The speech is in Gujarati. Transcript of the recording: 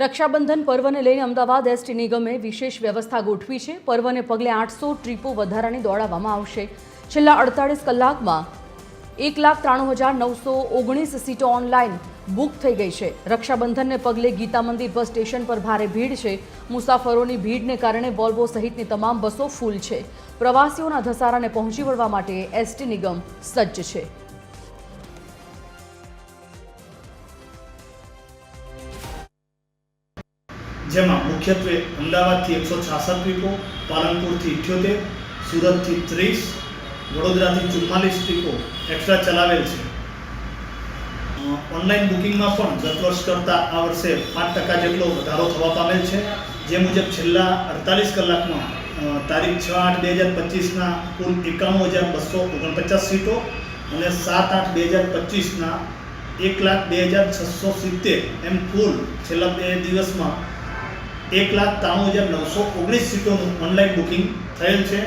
રક્ષાબંધન પર્વને લઈને અમદાવાદ એસટી નિગમે વિશેષ વ્યવસ્થા ગોઠવી છે। પર્વને પગલે 800 ટ્રીપો વધારાની દોડાવવામાં આવશે। છેલ્લા 48 કલાકમાં 1,93,919 સીટો ઓનલાઈન બુક થઈ ગઈ છે। રક્ષાબંધનને પગલે ગીતા મંદિર બસ સ્ટેશન પર ભારે ભીડ છે। મુસાફરોની ભીડને કારણે વોલ્વો સહિતની તમામ બસો ફૂલ છે। પ્રવાસીઓના ધસારાને પહોંચી વળવા માટે એસટી નિગમ સજ્જ છે। જેમાં મુખ્યત્વે અમદાવાદથી 166 ટ્રીપો, પાલનપુરથી 78, સુરતથી 30, વડોદરાથી 44 ટ્રીપો એક્સ્ટ્રા ચલાવેલ છે। ઓનલાઈન બુકિંગમાં પણ ગત વર્ષ કરતાં આ વર્ષે 5% જેટલો વધારો થવા પામેલ છે। જે મુજબ છેલ્લા 48 કલાકમાં તારીખ 6/8/2025ના કુલ 91,249 સીટો અને 7/8/2025ના 1,02,670 એમ કુલ છેલ્લા 2 દિવસમાં 1,93,919 સીટોનું ઓનલાઈન બુકિંગ થયેલ છે।